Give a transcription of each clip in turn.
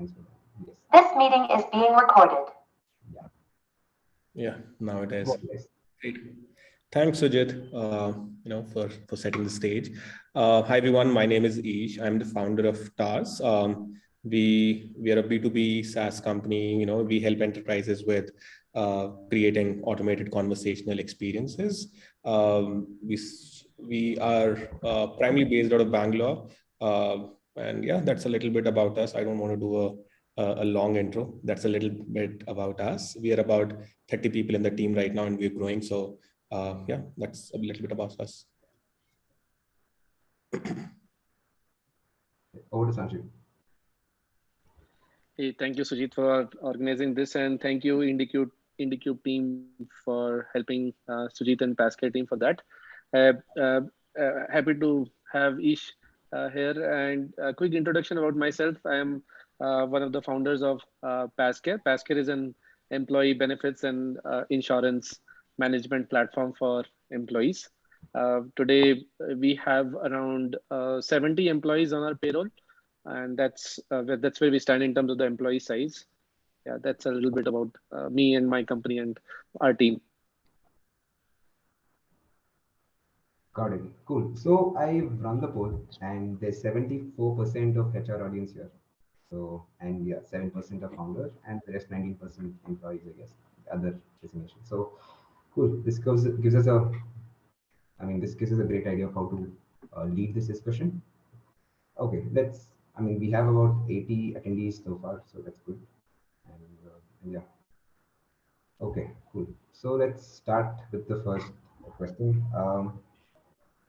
Thanks for that. Yes. This meeting is being recorded. Yeah. Yeah, now it is. Yes. Great. Thanks, Sujit, for setting the stage. Hi, everyone. My name is Ish. I'm the founder of TARS. We are a B2B SaaS company. We help enterprises with creating automated conversational experiences. We are primarily based out of Bangalore. And yeah, that's a little bit about us. I don't want to do a long intro. That's a little bit about us. We are about 30 people in the team right now, and we're growing. So yeah, that's a little bit about us. Over to Sanjeev. Hey, thank you, Sujit, for organizing this, and thank you, Indiqube team, for helping Sujit and Pazcare team for that. Uh, uh, Happy to have Ish here, and a quick introduction about myself. I am one of the founders of Pazcare. Pazcare is an employee benefits and insurance management platform for employees. Today, we have around 70 employees on our payroll, and that's where we stand in terms of the employee size. Yeah, that's a little bit about me and my company and our team. Got it. Cool. So I've run the poll, and there's 74% of HR audience here. So, and yeah, 7% of founder, and the rest 19% employees, I guess, other resignation. So cool. Gives us a, this gives us a great idea of how to lead this discussion. Okay, we have about 80 attendees so far, so that's good. And yeah. Okay, cool. So let's start with the first question.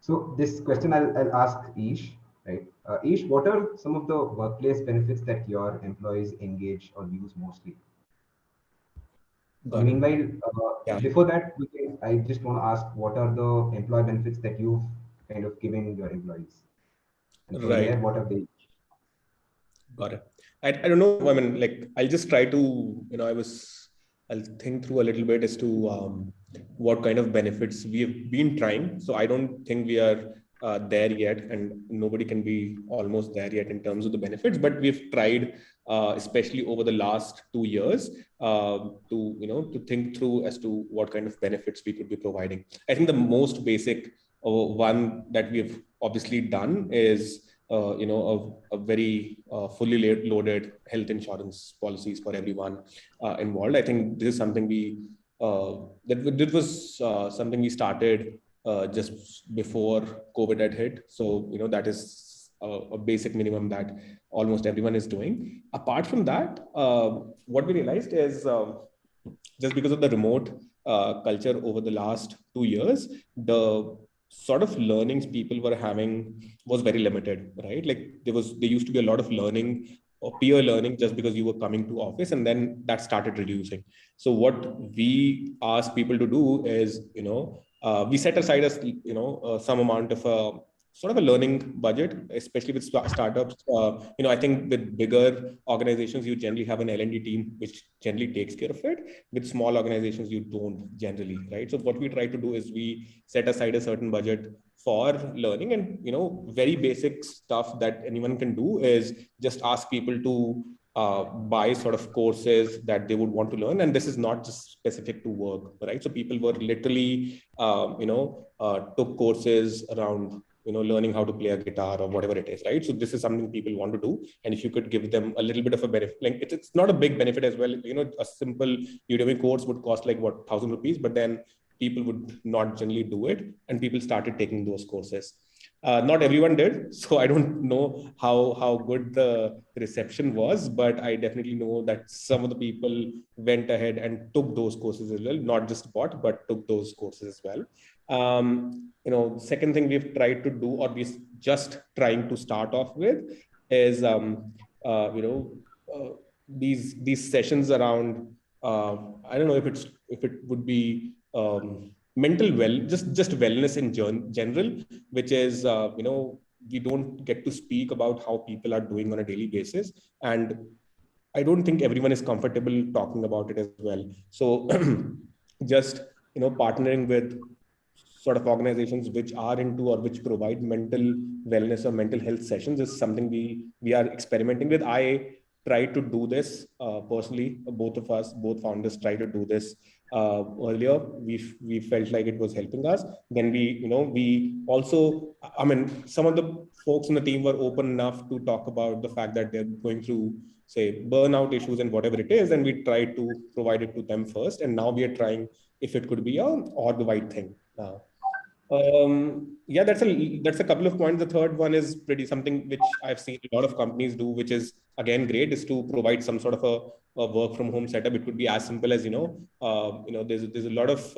So this question I'll ask Ish, right? Ish, what are some of the workplace benefits that your employees engage or use mostly? Meanwhile, before that, I just want to ask, what are the employee benefits that you've kind of given your employees? And from there, what are they? Got it. I don't know. I'll just try to, I'll think through a little bit as to what kind of benefits we've been trying. So I don't think we are there yet, and nobody can be almost there yet in terms of the benefits, but we've tried, especially over the last 2 years, to think through as to what kind of benefits we could be providing. I think the most basic one that we've obviously done is a very fully loaded health insurance policies for everyone involved. I think this is something that was something we started just before COVID had hit. So, that is a basic minimum that almost everyone is doing. Apart from that, what we realized is just because of the remote culture over the last 2 years, the sort of learnings people were having was very limited, right? Like there used to be a lot of learning or peer learning just because you were coming to office, and then that started reducing. So what we ask people to do is, we set aside some amount of sort of a learning budget, especially with startups. I think with bigger organizations, you generally have an L&D team, which generally takes care of it. With small organizations, you don't generally, right? So what we try to do is we set aside a certain budget for learning, and, very basic stuff that anyone can do is just ask people to buy sort of courses that they would want to learn. And this is not just specific to work, right? So people were literally, took courses around, learning how to play a guitar or whatever it is, right? So this is something people want to do. And if you could give them a little bit of a benefit, like it's not a big benefit as well. A simple Udemy course would cost like 1,000 rupees, but then people would not generally do it. And people started taking those courses. Not everyone did. So I don't know how good the reception was, but I definitely know that some of the people went ahead and took those courses as well, not just bought, but took those courses as well. Second thing we've tried to do, or we're just trying to start off with, is these sessions around I don't know if it would be mental just wellness in general, which is we don't get to speak about how people are doing on a daily basis, and I don't think everyone is comfortable talking about it as well. So just partnering with sort of organizations which are into or which provide mental wellness or mental health sessions is something we are experimenting with. I tried to do this personally. Both of us, both founders, tried to do this earlier. We felt like it was helping us. Then we also, I mean, some of the folks in the team were open enough to talk about the fact that they're going through, say, burnout issues and whatever it is, and we tried to provide it to them first. And now we are trying if it could be a org-wide thing now. Yeah, that's a couple of points. The third one is pretty something which I've seen a lot of companies do, which is again great, is to provide some sort of a work from home setup. It could be as simple as there's a lot of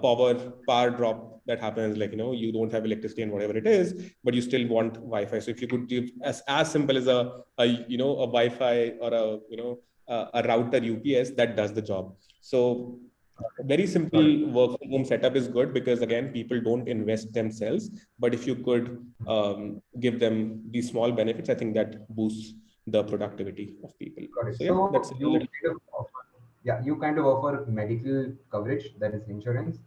power drop that happens, like you don't have electricity and whatever it is, but you still want Wi-Fi. So if you could give as simple as a Wi-Fi or a router UPS that does the job. So very simple work from home setup is good because again people don't invest themselves, but if you could give them these small benefits, I think that boosts the productivity of people. Got it. So yeah, that's So a little. you kind of offer medical coverage, that is insurance,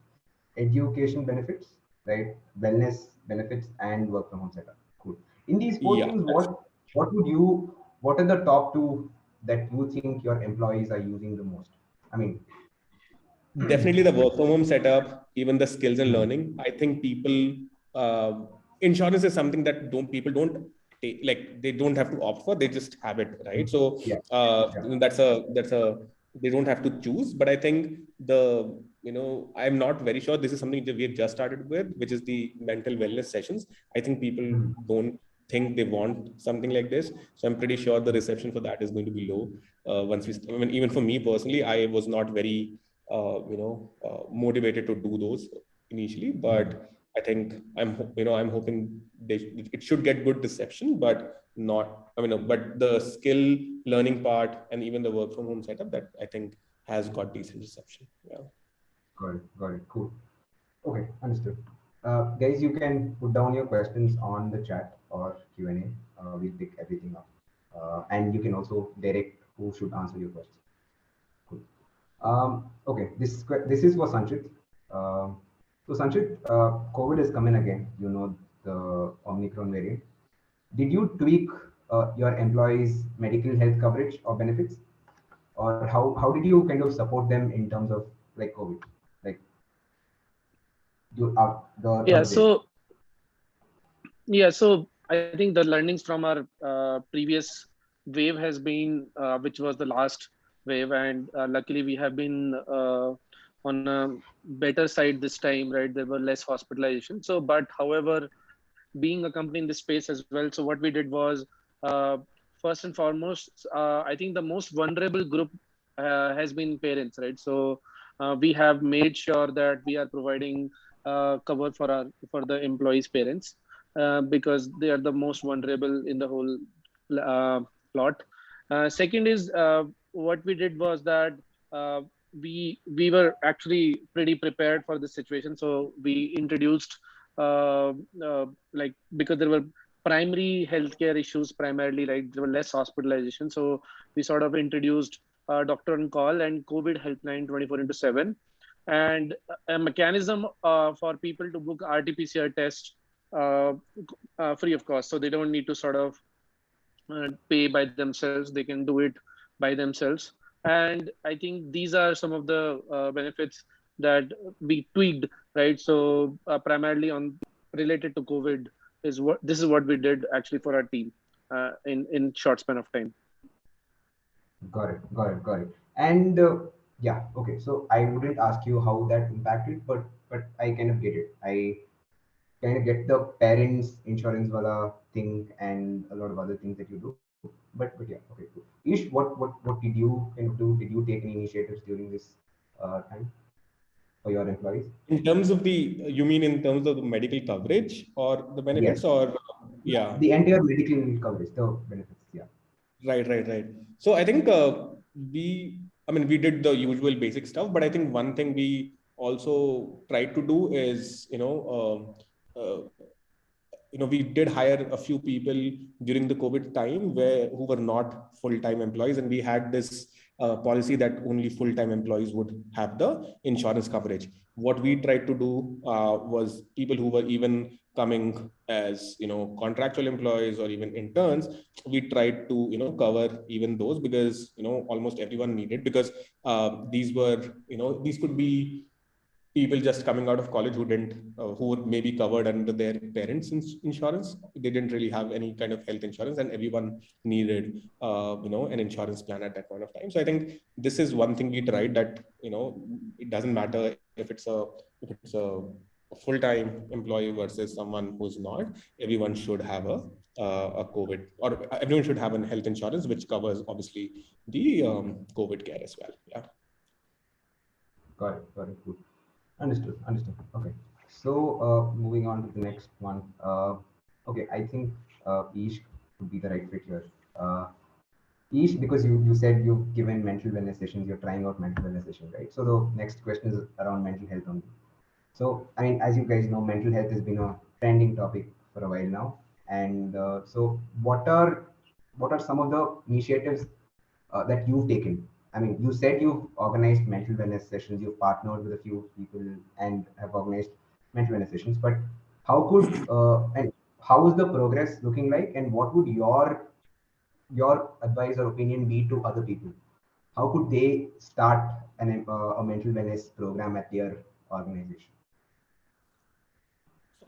education benefits, right? Wellness benefits, and work from home setup. Cool. In these four Yeah, things, what are the top two that you think your employees are using the most? I mean, definitely the work from home setup, even the skills and learning. I think people, uh, insurance is something that people don't take, like they don't have to opt for, they just have it, right? So yeah, yeah. that's a they don't have to choose. But I think I'm not very sure, this is something that we have just started with, which is the mental wellness sessions. I think people Mhm. don't think they want something like this, so I'm pretty sure the reception for that is going to be low. I mean, even for me personally, I was not very motivated to do those initially, but I think I'm hoping it should get good reception, but not, but the skill learning part and even the work from home setup, that I think has got decent reception. Yeah. Got it. Got it. Cool. Okay, understood. Guys, you can put down your questions on the chat or Q&A. We'll pick everything up. And you can also direct who should answer your questions. Cool. Okay, this is for Sanchit. So Sanchit, COVID is coming again, the Omicron variant. Did you tweak your employees' medical health coverage or benefits? Or how did you kind of support them in terms of like COVID? Like the Yeah. third wave? So I think the learnings from our previous wave has been, which was the last wave, and luckily we have been on a better side this time, right? There were less hospitalization. So, but however, being a company in this space as well, so what we did was, uh, first and foremost, I think the most vulnerable group has been parents, right? So we have made sure that we are providing cover for the employees' parents, because they are the most vulnerable in the whole plot. Second is, what we did was that uh, we were actually pretty prepared for this situation. So we introduced, like, because there were primary healthcare issues primarily, like there were less hospitalization. So we sort of introduced doctor on call and COVID helpline 24/7, and a mechanism for people to book RT-PCR test uh, free of cost. So they don't need to sort of pay by themselves. They can do it by themselves. And I think these are some of the benefits that we tweaked, right? So primarily on related to COVID is what this is what we did actually for our team in short span of time. Got it. Got it. Got it. And yeah, okay. So I wouldn't ask you how that impacted, but I kind of get it. I kind of get the parents insurance wala thing and a lot of other things that you do. But yeah, okay, cool. Ish, what did you kind of do? Did you take any initiatives during this time for your employees? In terms of you mean in terms of the medical coverage or the Yes, benefits, or yeah. the entire medical coverage, the benefits. Yeah. Right. So I think we did the usual basic stuff, but I think one thing we also tried to do is, we did hire a few people during the COVID time who were not full-time employees, and we had this policy that only full-time employees would have the insurance coverage. What we tried to do was people who were even coming as, contractual employees or even interns, we tried to, cover even those, because, almost everyone needed, because these were, these could be people just coming out of college who didn't, who were maybe covered under their parents' insurance. They didn't really have any kind of health insurance, and everyone needed, an insurance plan at that point of time. So I think this is one thing we tried, that, it doesn't matter if it's a full-time employee versus someone who's not. Everyone should have a COVID, or everyone should have a health insurance, which covers obviously the COVID care as well. Yeah. Got it. Got it. Good. Understood. Understood. Okay. So moving on to the next one. Okay, I think Ish would be the right fit here. Ish, because you said you've given mental wellness sessions, you're trying out mental wellness sessions, right? So the next question is around mental health only. So, I mean, as you guys know, mental health has been a trending topic for a while now. And so, what are some of the initiatives that you've taken? I mean, you said you've organized mental wellness sessions, you've partnered with a few people and have organized mental wellness sessions. But how could and how is the progress looking like? And what would your advice or opinion be to other people? How could they start a mental wellness program at their organization?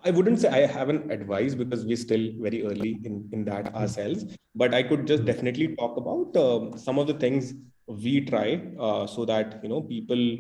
I wouldn't say I have an advice, because we're still very early in that ourselves, but I could just definitely talk about some of the things we try, so that, people,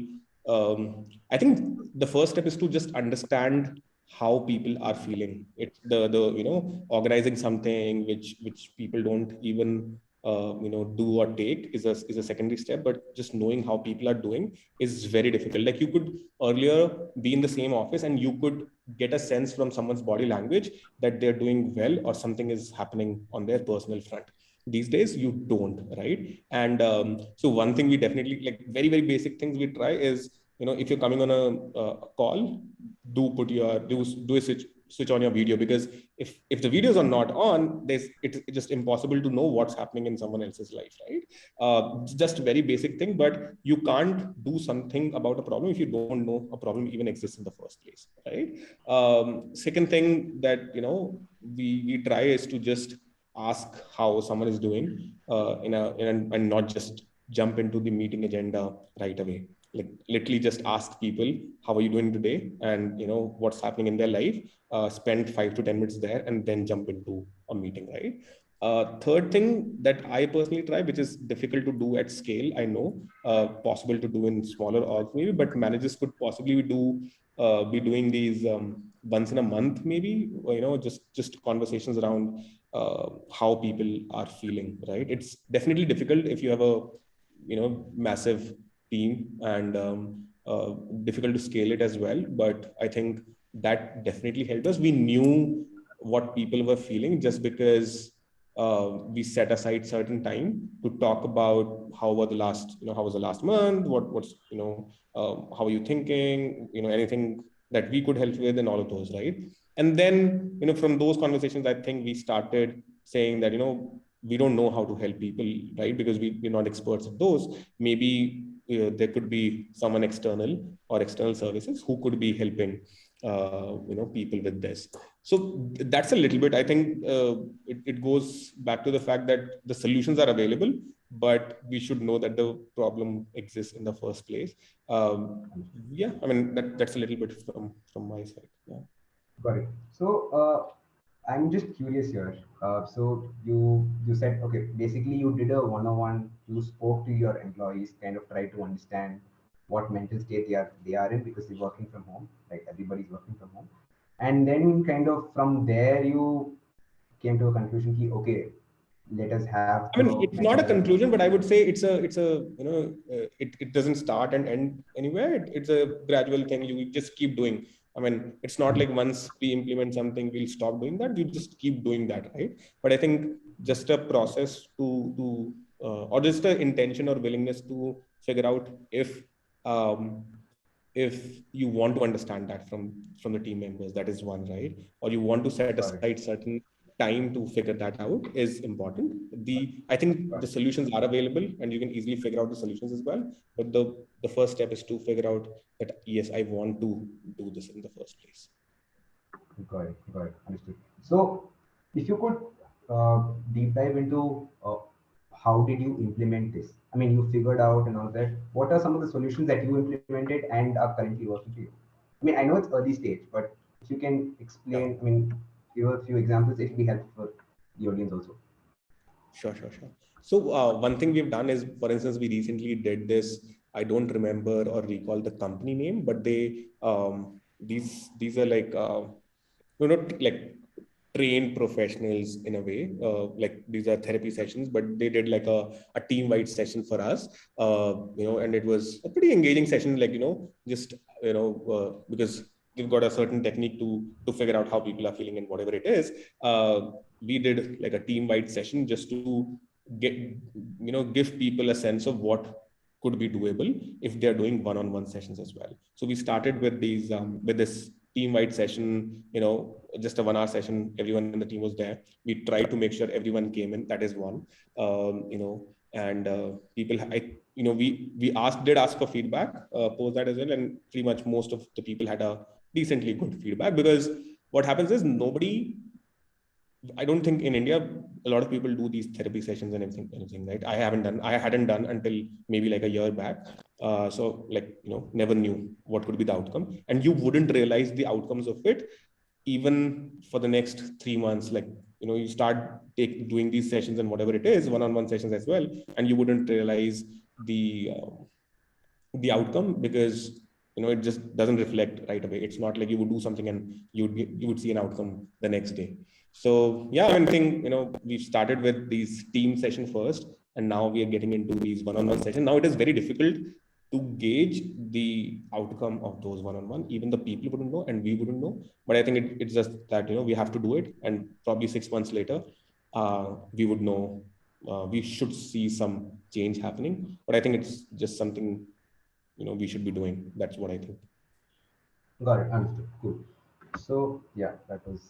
I think the first step is to just understand how people are feeling. It's the organizing something which people don't even, do or take, is a secondary step, but just knowing how people are doing is very difficult. Like, you could earlier be in the same office and you could get a sense from someone's body language that they're doing well or something is happening on their personal front. These days you don't, right? And so one thing we definitely, like, very very basic things we try is, if you're coming on a call, do a switch on your video, because if the videos are not on, it's just impossible to know what's happening in someone else's life, right? Just a very basic thing, but you can't do something about a problem if you don't know a problem even exists in the first place, right? Second thing that, we try is to just ask how someone is doing, and not just jump into the meeting agenda right away. Like, literally just ask people, how are you doing today, and, what's happening in their life. Spend 5 to 10 minutes there and then jump into a meeting, right? Third thing that I personally try, which is difficult to do at scale, I know, possible to do in smaller orgs maybe, but managers could possibly be doing these once in a month maybe, or, just conversations around how people are feeling, right? It's definitely difficult if you have a, massive team, and difficult to scale it as well. But I think that definitely helped us. We knew what people were feeling, just because we set aside certain time to talk about how was the last month, what's, how are you thinking, anything that we could help with, and all of those, right? And then, from those conversations, I think we started saying that, we don't know how to help people, right? Because we're not experts at those. Maybe there could be someone external or external services who could be helping, people with this. So that's a little bit, I think, it goes back to the fact that the solutions are available, but we should know that the problem exists in the first place. Yeah, I mean, that's a little bit from my side. Yeah. Got it. So I'm just curious here. So you said, okay, basically you did a one-on-one. You spoke to your employees, kind of try to understand what mental state they are in, because they're working from home. Like, everybody's working from home, and then kind of from there you came to a conclusion. Okay, let us have I mean, the it's mental not a wellness conclusion, session. but I would say it's a it doesn't start and end anywhere. It's a gradual thing. You just keep doing. I mean, it's not like once we implement something, we'll stop doing that. You just keep doing that, right? But I think just a process or just an intention or willingness to figure out um, if you want to understand that from the team members, that is one, right? Or you want to set Got it. aside certain time to figure that out is important. I think Got the it. solutions are available and you can easily figure out the solutions as well. But the first step is to figure out that, yes, I want to do this in the first place. Got it. Got it. Understood. So, if you could deep dive into how did you implement this? I mean, you figured out and all that. What are some of the solutions that you implemented and are currently working for you? I mean, I know it's early stage, but if you can Yeah. explain, I mean, give a few examples, it will be helpful for the audience also. Sure. So one thing we've done is, for instance, we recently did this. I don't remember or recall the company name, but they these are like not like trained professionals in a way. Like these are therapy sessions, but they did like a team-wide session for us. And it was a pretty engaging session. Like just because we've got a certain technique to figure out how people are feeling and whatever it is. We did like a team-wide session just to get give people a sense of what could be doable if they're doing one-on-one sessions as well. So we started with these with this team-wide session, just a 1 hour session. Everyone in the team was there. We tried to make sure everyone came in. That is one. And people, we did ask for feedback post that as well, and pretty much most of the people had a decently good feedback, because what happens is I don't think in India a lot of people do these therapy sessions and anything, right? I hadn't done until maybe like a year back. So like, never knew what could be the outcome, and you wouldn't realize the outcomes of it even for the next 3 months. Like, you start doing these sessions and whatever it is, one-on-one sessions as well, and you wouldn't realize the outcome, because it just doesn't reflect right away. It's not like you would do something and you would see an outcome the next day. So yeah, I think we've started with these team session first, and now we are getting into these one-on-one sessions. Now it is very difficult to gauge the outcome of those one-on-one. Even the people wouldn't know and we wouldn't know, but I think it's just that we have to do it, and probably 6 months later we would know. We should see some change happening, but I think it's just something we should be doing. That's what I think. Got it. Understood. Cool. So, yeah, that was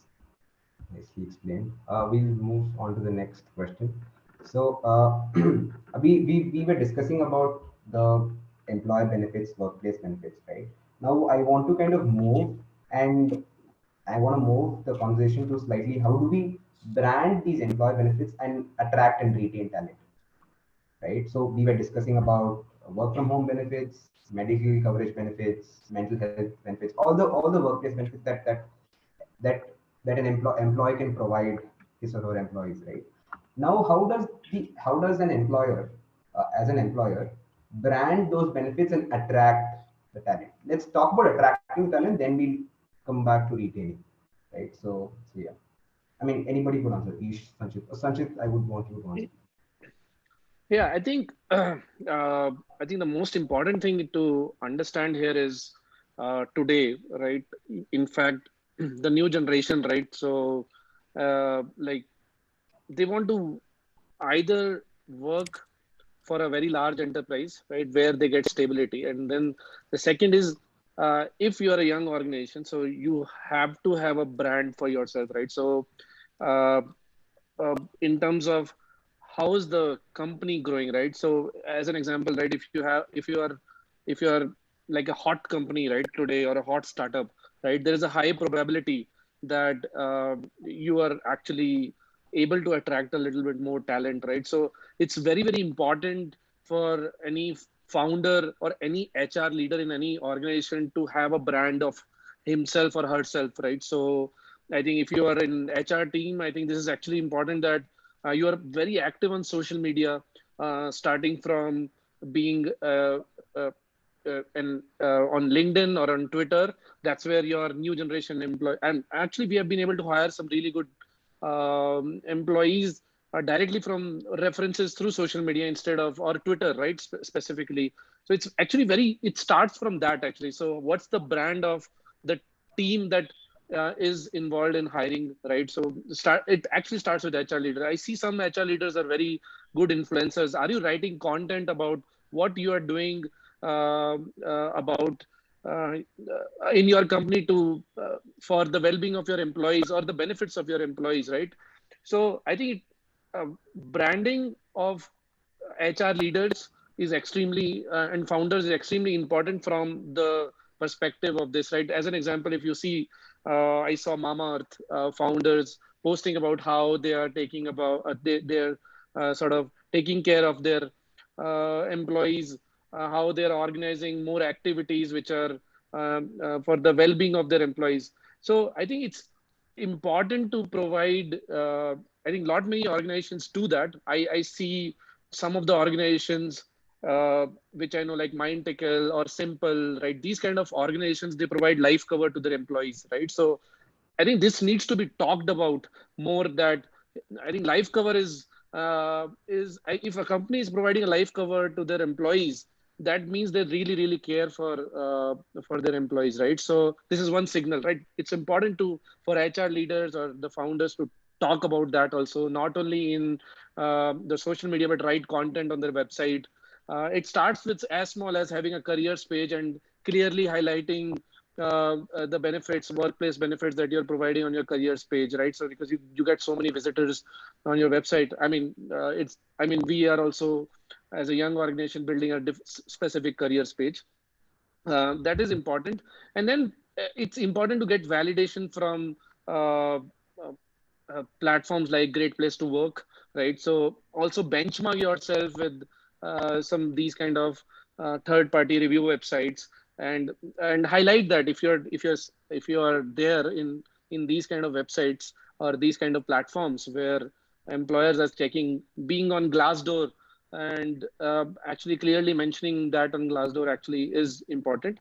nicely explained. We'll move on to the next question. So, we were discussing about the employee benefits, workplace benefits, right? Now, I want to kind of move, and I want to move the conversation to slightly how do we brand these employee benefits and attract and retain talent, right? So we were discussing about work from home benefits, medical coverage benefits, mental health benefits, all the workplace benefits that that an employee can provide his or her employees, right? Now, how does an employer, as an employer, brand those benefits and attract the talent? Let's talk about attracting talent, then we'll come back to retaining, right? So yeah. I mean, anybody could answer. Ish, Sanchit. Sanchit, I would want you to answer. Yeah, I think the most important thing to understand here is today, right? In fact, the new generation, right? So, like they want to either work for a very large enterprise, right, where they get stability, and then the second is if you are a young organization, so you have to have a brand for yourself, right? So, uh, in terms of how is the company growing, right? So as an example, right, if you are like a hot company right today, or a hot startup, right, there is a high probability that you are actually able to attract a little bit more talent, right? So it's very important for any founder or any HR leader in any organization to have a brand of himself or herself, right? So I think if you are in HR team, I think this is actually important that you are very active on social media, starting from being on LinkedIn or on Twitter. That's where your new generation employee. And actually, we have been able to hire some really good employees directly from references through social media instead of, or Twitter, right? Specifically. So it's actually it starts from that actually. So what's the brand of the team that is involved in hiring, right? So it actually starts with HR leader. I see some HR leaders are very good influencers. Are you writing content about what you are doing about in your company to for the well-being of your employees or the benefits of your employees, right? So I think branding of HR leaders is extremely and founders is extremely important from the perspective of this, right? As an example, if you see I saw Mamaearth founders posting about how they are taking about they're sort of taking care of their employees, how they're organizing more activities which are for the well-being of their employees. So I think it's important to provide. I think lot many organizations do that. I see some of the organizations which I know, like Mindtickle or Simple, right? These kind of organizations, they provide life cover to their employees, right? So I think this needs to be talked about more. That I think life cover is if a company is providing a life cover to their employees, that means they really care for their employees, right? So this is one signal, right? It's important to for HR leaders or the founders to talk about that also, not only in the social media, but write content on their website. It starts with as small as having a careers page and clearly highlighting the benefits, workplace benefits that you're providing on your careers page, right? So because you get so many visitors on your website. I mean, we are also, as a young organization, building a specific careers page. That is important. And then it's important to get validation from uh, uh, platforms like Great Place to Work, right? So also benchmark yourself with some these kind of third-party review websites, and highlight that if you are there in these kind of websites or these kind of platforms where employers are checking, being on Glassdoor and actually clearly mentioning that on Glassdoor actually is important.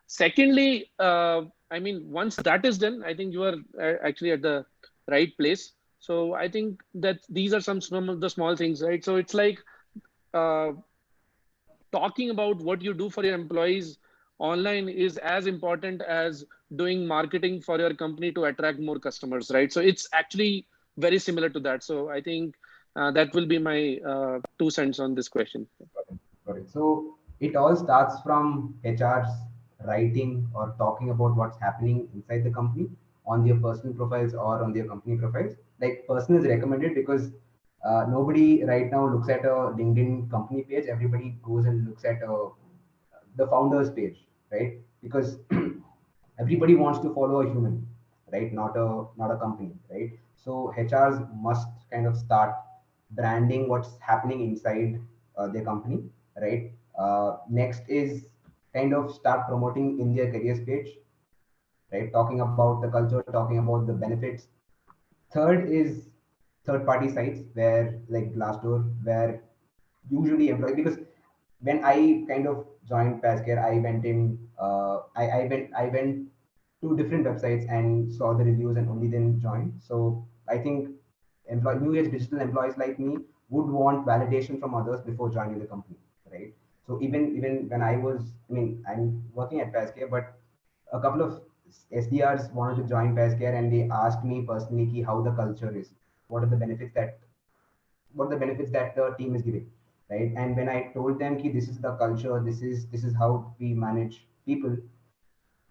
Secondly, I mean, once that is done, I think you are actually at the right place. So I think that these are some of the small things, right? So it's like uh, talking about what you do for your employees online is as important as doing marketing for your company to attract more customers, right? So it's actually very similar to that. So I think that will be my 2 cents on this question. Got it. So it all starts from HR's writing or talking about what's happening inside the company on their personal profiles or on their company profiles. Like personal is recommended because nobody right now looks at a LinkedIn company page. Everybody goes and looks at the founder's page, right? Because everybody wants to follow a human, right? Not a company, right? So HRs must kind of start branding what's happening inside their company, right? Next is kind of start promoting in their careers page, right? Talking about the culture, talking about the benefits. Third is third party sites where like Glassdoor, where usually employees, because when I kind of joined Pazcare, I went in, I went to different websites and saw the reviews and only then joined. So I think new age digital employees like me would want validation from others before joining the company, right? So even when I was, I mean, I'm working at Pazcare, but a couple of SDRs wanted to join Pazcare and they asked me personally ki how the culture is, what are the benefits that what the benefits that the team is giving, right? And when I told them ki this is the culture, this is how we manage people,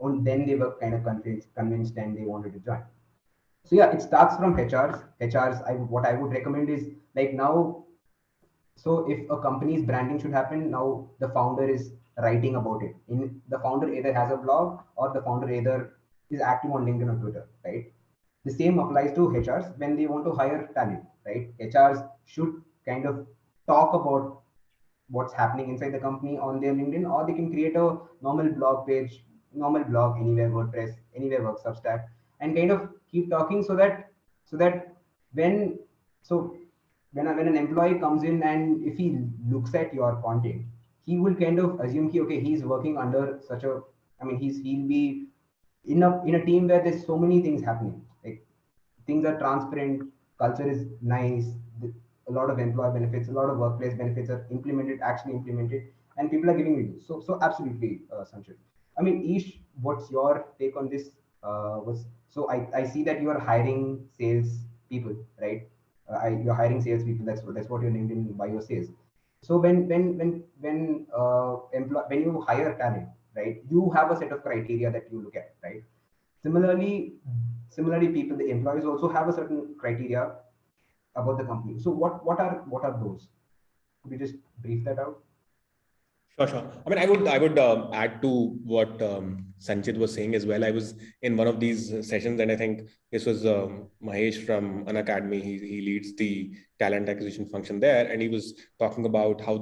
and then they were kind of convinced and they wanted to join. So yeah, it starts from HRs. What I would recommend is like now, so if a company's branding should happen, now the founder is writing about it. In the founder either has a blog or the founder either is active on LinkedIn or Twitter, right? The same applies to HRs when they want to hire talent, right? HRs should kind of talk about what's happening inside the company on their LinkedIn, or they can create a normal blog page, normal blog anywhere, WordPress, anywhere works, Substack, and kind of keep talking so that when so when an employee comes in and if he looks at your content, he will kind of assume he okay, he's working under such a, I mean, he'll be in a team where there's so many things happening. Like things are transparent, culture is nice, a lot of employee benefits, a lot of workplace benefits are actually implemented, and people are giving reviews. So absolutely, Sanchit. I mean, Ish, what's your take on this? I see that you are hiring sales people, right? You're hiring sales people. That's what your LinkedIn bio says. So when you hire talent, right, you have a set of criteria that you look at, right? Similarly, similarly, people, the employees also have a certain criteria about the company. So what are those? Could you just brief that out? Sure, sure. I mean, I would add to what Sanchit was saying as well. I was in one of these sessions, and I think this was Mahesh from an academy. He leads the talent acquisition function there, and he was talking about how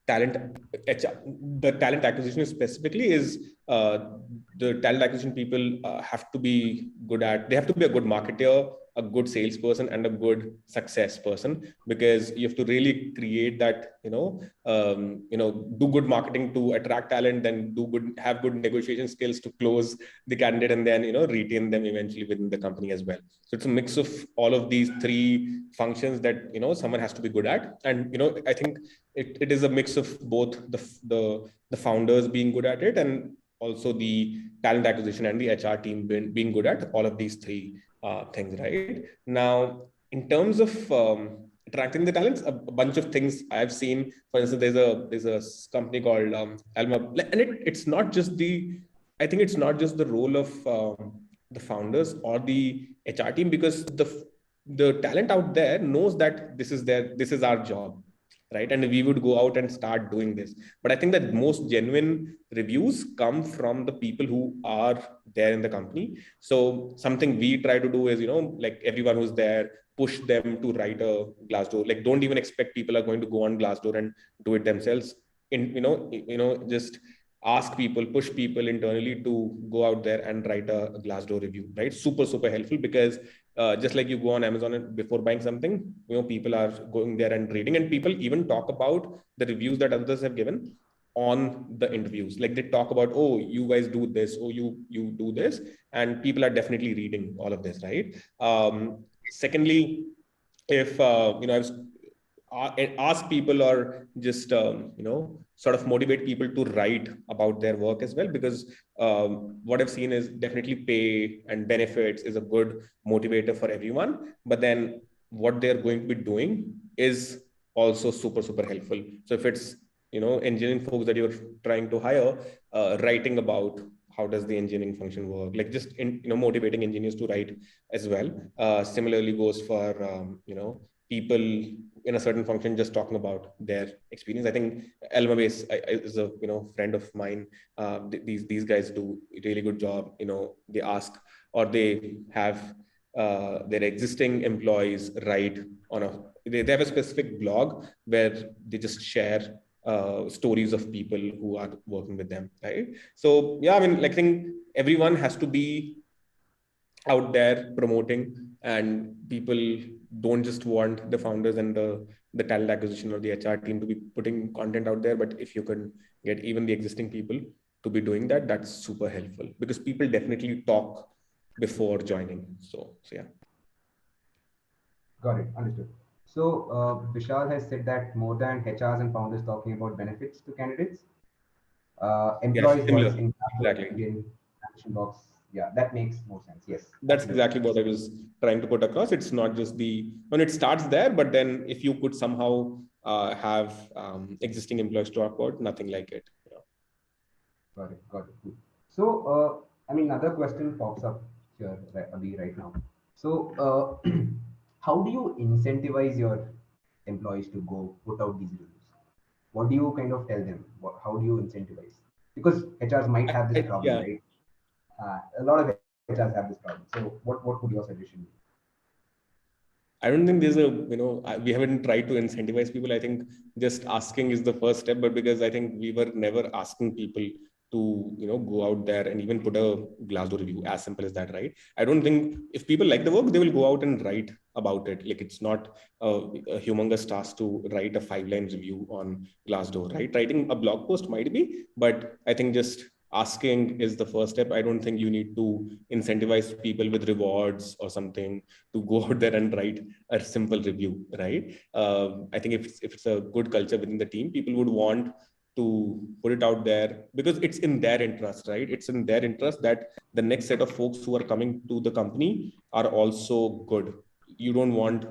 talent the talent acquisition specifically is the talent acquisition people have to be good at. They have to be a good marketer, a good salesperson, and a good success person, because you have to really create that, do good marketing to attract talent, then have good negotiation skills to close the candidate, and then retain them eventually within the company as well. So it's a mix of all of these three functions that someone has to be good at. And I think it is a mix of both the founders being good at it, and also the talent acquisition and the HR team being good at all of these three things, right? Now, in terms of attracting the talents, a bunch of things I've seen. For instance, there's a company called Alma, and it's not just I think it's not just the role of the founders or the HR team, because the talent out there knows that this is our job, right? And we would go out and start doing this. But I think that most genuine reviews come from the people who are there in the company. So something we try to do is, like everyone who's there, push them to write a Glassdoor. Like, don't even expect people are going to go on Glassdoor and do it themselves. Just ask people, push people internally to go out there and write a Glassdoor review, right? Super, super helpful, because just like you go on Amazon and before buying something, people are going there and reading, and people even talk about the reviews that others have given on the interviews. Like, they talk about, oh, you guys do this, oh, you do this, and people are definitely reading all of this, right? Secondly, if I've ask people, or just sort of motivate people to write about their work as well, because what I've seen is definitely pay and benefits is a good motivator for everyone, but then what they're going to be doing is also super, super helpful. So if it's engineering folks that you're trying to hire, writing about how does the engineering function work, like just motivating engineers to write as well. Similarly goes for people in a certain function just talking about their experience. I think Elma Base is a friend of mine. These guys do a really good job. They ask, or they have their existing employees write on they have a specific blog where they just share stories of people who are working with them, right? So yeah, I mean, like, I think everyone has to be out there promoting, and people don't just want the founders and the talent acquisition or the HR team to be putting content out there, but if you can get even the existing people to be doing that, that's super helpful, because people definitely talk before joining. So yeah. Got it. Understood. So Vishal has said that more than HRs and founders talking about benefits to candidates, Yes, employees' voice similar. in Exactly. LinkedIn application box. Yeah, that makes more sense. Yes, That's absolutely. exactly what I was trying to put across. It's not just when it starts there, but then if you could somehow have existing employees talk about, nothing like it. Got it. Got it. Cool. So, I mean, another question pops up here, Abhi, right now. So, how do you incentivize your employees to go put out these reviews? What do you kind of tell them? How do you incentivize? Because HRs might have this problem, Yeah. right? A lot of HRs have this problem. So, what would your suggestion be? I don't think there's we haven't tried to incentivize people. I think just asking is the first step, but because I think we were never asking people to, go out there and even put a Glassdoor review, as simple as that, right? I don't think if people like the work, they will go out and write about it. Like, it's not a humongous task to write a 5-line review on Glassdoor, right? Writing a blog post might be, but I think just asking is the first step. I don't think you need to incentivize people with rewards or something to go out there and write a simple review, right? I think if it's a good culture within the team, people would want to put it out there because it's in their interest, right? It's in their interest that the next set of folks who are coming to the company are also good. You don't want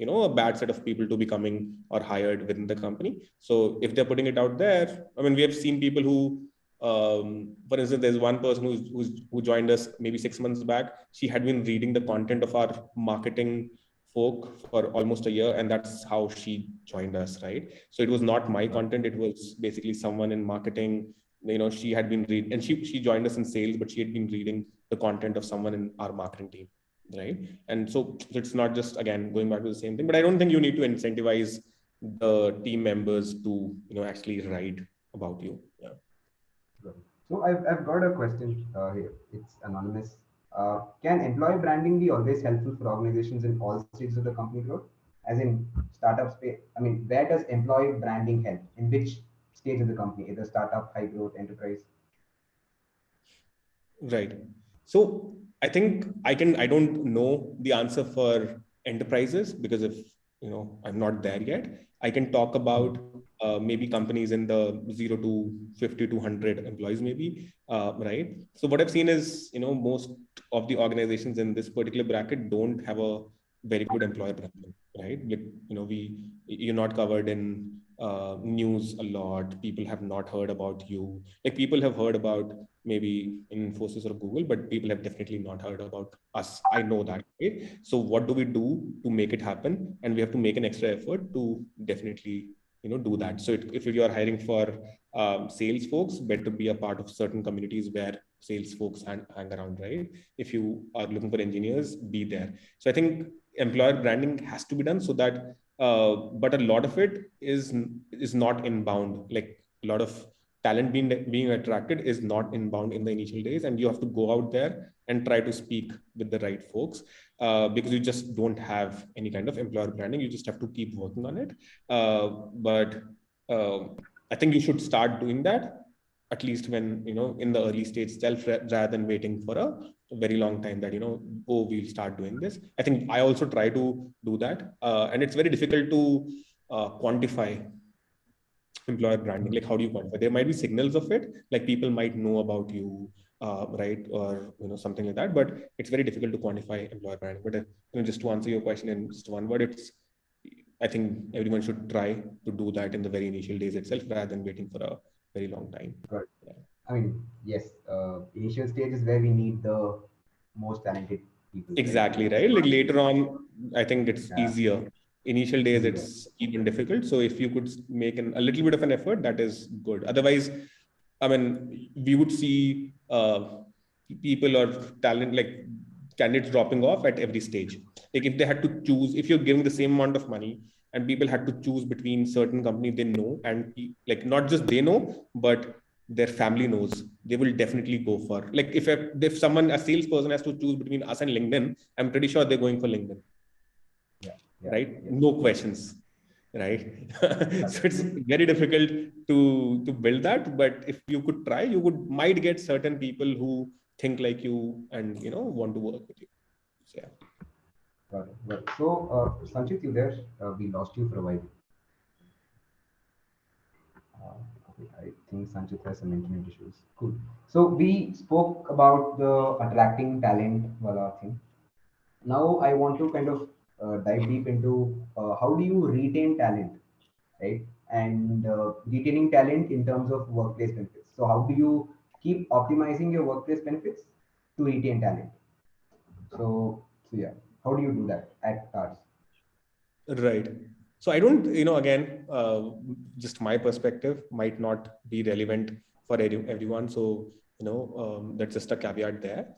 a bad set of people to be coming or hired within the company. So if they're putting it out there, I mean, we have seen people who for instance, there's one person who joined us maybe 6 months back. She had been reading the content of our marketing folk for almost a year, and that's how she joined us, right? So it was not my content, it was basically someone in marketing. She had been reading, and she joined us in sales, but she had been reading the content of someone in our marketing team, right? And so it's not just, again, going back to the same thing, but I don't think you need to incentivize the team members to actually write about you. Yeah. So I've got a question here. It's anonymous. Can employee branding be always helpful for organizations in all stages of the company growth? As in startups, I mean, where does employee branding help? In which stage of the company? Either startup, high growth, enterprise? Right. So I think I don't know the answer for enterprises, because if I'm not there yet. I can talk about maybe companies in the 0 to 50 to 100 employees, maybe, right? So what I've seen is, most of the organizations in this particular bracket don't have a very good employer branding, right? Like, you're not covered in news a lot. People have not heard about you. Like, people have heard about maybe Infosys or Google, but people have definitely not heard about us. I know that. Right? So what do we do to make it happen? And we have to make an extra effort to definitely, do that. So if you are hiring for sales folks, better be a part of certain communities where sales folks hang around, right? If you are looking for engineers, be there. So I think employer branding has to be done, so that, but a lot of it is not inbound. Like, a lot of talent being attracted is not inbound in the initial days, and you have to go out there and try to speak with the right folks, because you just don't have any kind of employer branding. You just have to keep working on it. But I think you should start doing that at least when, in the early stage itself, rather than waiting for a very long time that, oh, we'll start doing this. I think I also try to do that. And it's very difficult to quantify employer branding. Like, how do you quantify? There might be signals of it, like people might know about you, right, or something like that, but it's very difficult to quantify employer branding. But just to answer your question in just one word, I think everyone should try to do that in the very initial days itself, rather than waiting for a very long time. Good. Yeah. I mean, yes, initial stage is where we need the most talented people. Exactly, right? Like, later on, I think it's Yeah. easier. Initial days, Easier. it's even difficult. So if you could make a little bit of an effort, that is good. Otherwise, I mean, we would see people or talent, like candidates, dropping off at every stage. Like, if they had to choose, if you're giving the same amount of money and people had to choose between certain companies they know, and like, not just they know, but their family knows, they will definitely go for, like, if a salesperson has to choose between us and LinkedIn, I'm pretty sure they're going for LinkedIn. Yeah. Right? Yeah. No questions. Right. So it's very difficult to build that, but if you could try, you might get certain people who think like you and want to work with you. So, yeah. Got it. Got it. So, Sanchit, you there? We lost you for a while. Okay, I think Sanchit has some internet issues. Cool. So we spoke about the attracting talent wala thing. Now I want to kind of dive deep into how do you retain talent, right? And retaining talent in terms of workplace benefits. So how do you keep optimizing your workplace benefits to retain talent? So yeah, how do you do that at Tars? Right. So I don't, again, just my perspective might not be relevant for everyone. So, that's just a caveat there.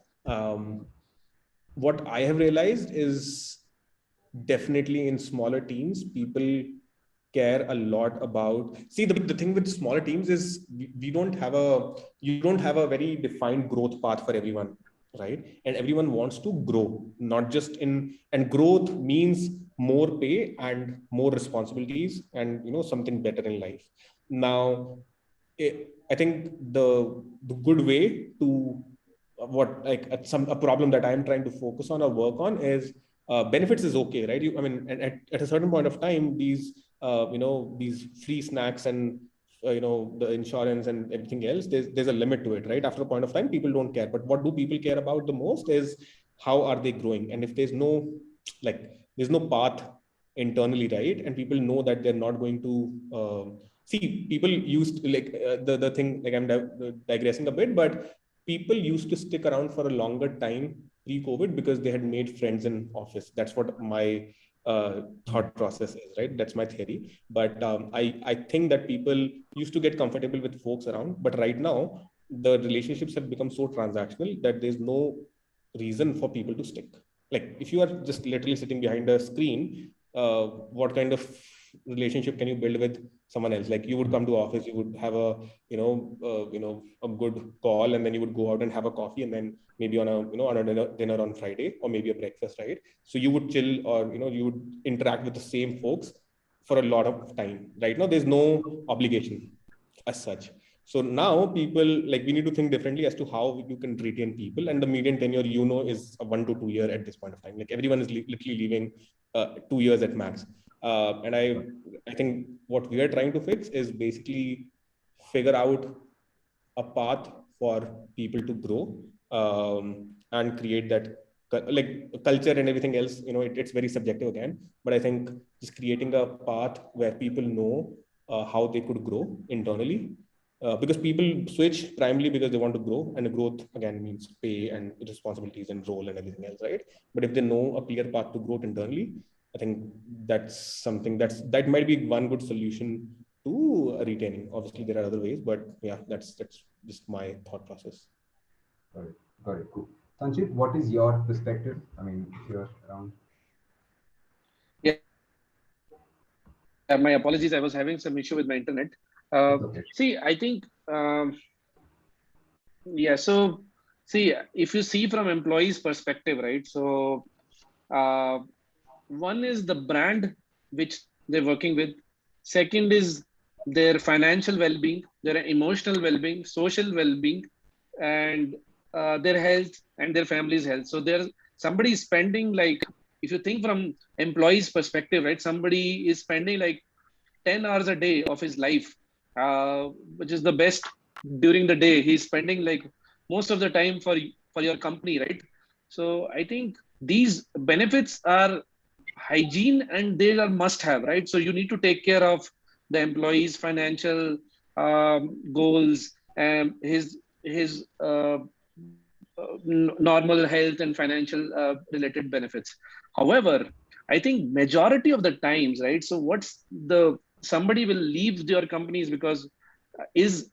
What I have realized is, definitely in smaller teams, people care a lot about, see, the thing with smaller teams is you don't have a very defined growth path for everyone, right? And everyone wants to grow, not just and growth means more pay and more responsibilities and something better in life. Now, I think the good way to what, like, a problem that I'm trying to focus on or work on is, benefits is okay, right? I mean, at a certain point of time, these free snacks and the insurance and everything else, there's a limit to it, right? After a point of time, people don't care. But what do people care about the most is, how are they growing? And if there's no path internally, right? And people know that they're not going to see, people used to, like, the thing, like, I'm digressing a bit, but people used to stick around for a longer time pre-COVID because they had made friends in office. That's what my thought process is, right? That's my theory. But I think that people used to get comfortable with folks around, but right now the relationships have become so transactional that there's no reason for people to stick. Like if you are just literally sitting behind a screen, what kind of relationship can you build with someone else? Like you would come to office, you would have a a good call, and then you would go out and have a coffee, and then maybe on a on a dinner on Friday, or maybe a breakfast, right? So you would chill, or you would interact with the same folks for a lot of time. Right now there's no obligation as such. So now people, like, we need to think differently as to how you can retain people, and the median tenure is a 1 to 2 year at this point of time. Like everyone is literally leaving 2 years at max. And I think what we are trying to fix is basically figure out a path for people to grow, and create that like culture and everything else. It's very subjective again, but I think just creating a path where people know how they could grow internally, because people switch primarily because they want to grow, and the growth again means pay and responsibilities and role and everything else, right? But if they know a clear path to growth internally, I think that's something that might be one good solution to retaining. Obviously, there are other ways, but yeah, that's just my thought process. Got it. Got it. Cool. Sanchit, what is your perspective? I mean, if you're around. Yeah, my apologies. I was having some issue with my internet. Okay. See, I think, yeah. So, see, if you see from employees' perspective, right? So, uh, one is the brand which they're working with. Second is their financial well-being, their emotional well-being, social well-being, and their health and their family's health. So there's somebody spending, like, if you think from employees' perspective, right? Somebody is spending like 10 hours a day of his life, which is the best during the day. He's spending like most of the time for your company, right? So I think these benefits are hygiene, and they are must have, right? So you need to take care of the employee's financial goals and his normal health and financial related benefits. However, I think majority of the times, right? So what's the somebody will leave your companies because is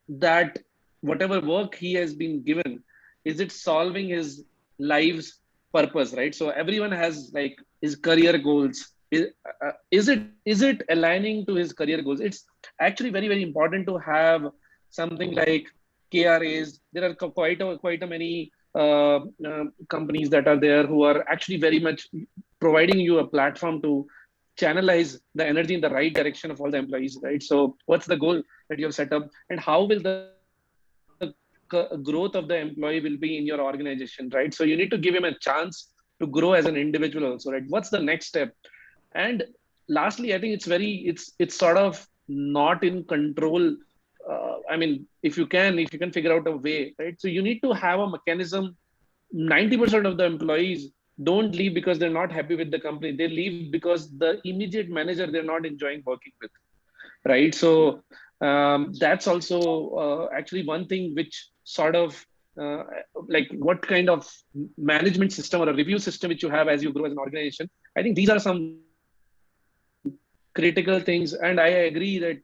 that whatever work he has been given, is it solving his life's purpose, right? So everyone has like his career goals. Is it aligning to his career goals? It's actually very very important to have something like KRAs. There are quite a many companies that are there who are actually very much providing you a platform to channelize the energy in the right direction of all the employees, right? So what's the goal that you have set up, and how will the growth of the employee will be in your organization, right? So you need to give him a chance to grow as an individual also, right? What's the next step? And lastly, I think it's sort of not in control. I mean, if you can figure out a way, right? So you need to have a mechanism. 90% of the employees don't leave because they're not happy with the company. They leave because the immediate manager they're not enjoying working with, right? So that's also actually one thing which sort of like what kind of management system or a review system which you have as you grow as an organization. I think these are some critical things, and I agree that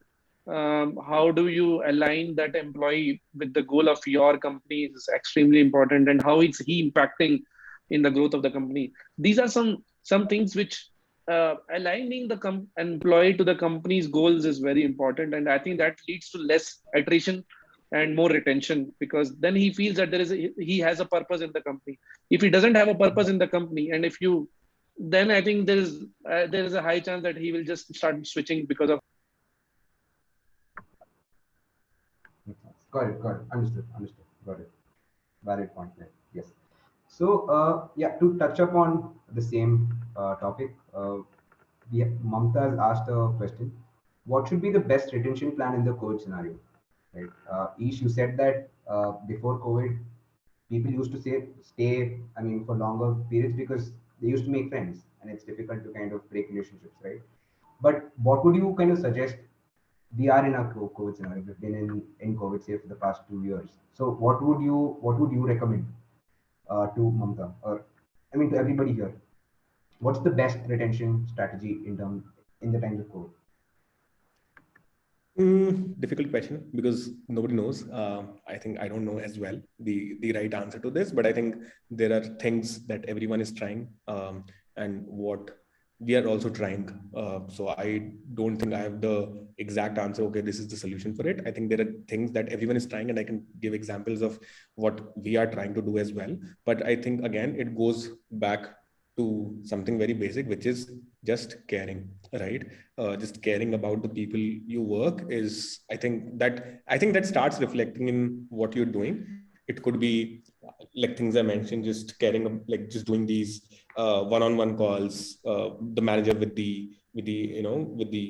how do you align that employee with the goal of your company is extremely important, and how is he impacting in the growth of the company. These are some things which aligning the employee to the company's goals is very important, and I think that leads to less attrition and more retention, because then he feels that he has a purpose in the company. If he doesn't have a purpose in the company, and if you then I think there is a high chance that he will just start switching because of. Makes sense. Got it. Got it. Understood. Understood. Got it. Valid point there. Yes. So, yeah, to touch upon the same topic, Mamta has asked a question. What should be the best retention plan in the COVID scenario? Right. Ish, you said that before COVID, people used to stay, I mean, for longer periods because they used to make friends, and it's difficult to kind of break relationships, right? But what would you kind of suggest? We are in a COVID scenario. We've been in COVID say for the past 2 years. So what would you recommend to Mamta, or I mean to everybody here, what's the best retention strategy in the times of COVID? Difficult question because nobody knows. I think I don't know as well the right answer to this, but I think there are things that everyone is trying, and what we are also trying. So I don't think I have the exact answer. Okay, this is the solution for it. I think there are things that everyone is trying, and I can give examples of what we are trying to do as well. But I think again, it goes back to something very basic, which is just caring, right? Just caring about the people you work is, I think that starts reflecting in what you're doing. It could be like things I mentioned, just caring, like just doing these one-on-one calls, the manager with the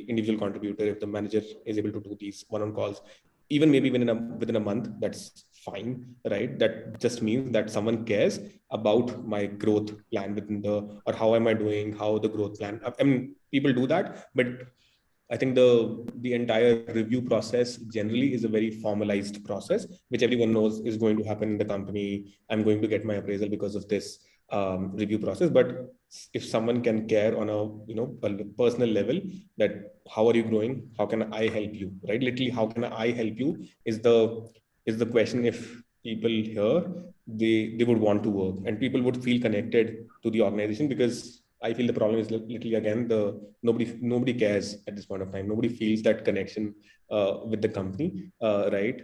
individual contributor. If the manager is able to do these one-on calls, even maybe within a month, that's fine, right? That just means that someone cares about my growth plan or how am I doing, how the growth plan. I mean, people do that, but I think the entire review process generally is a very formalized process, which everyone knows is going to happen in the company. I'm going to get my appraisal because of this review process. But if someone can care on a personal level, that how are you growing? How can I help you? Right? Literally, how can I help you is the question. If people here, they would want to work, and people would feel connected to the organization, because I feel the problem is literally again nobody cares at this point of time. Nobody feels that connection with the company, right?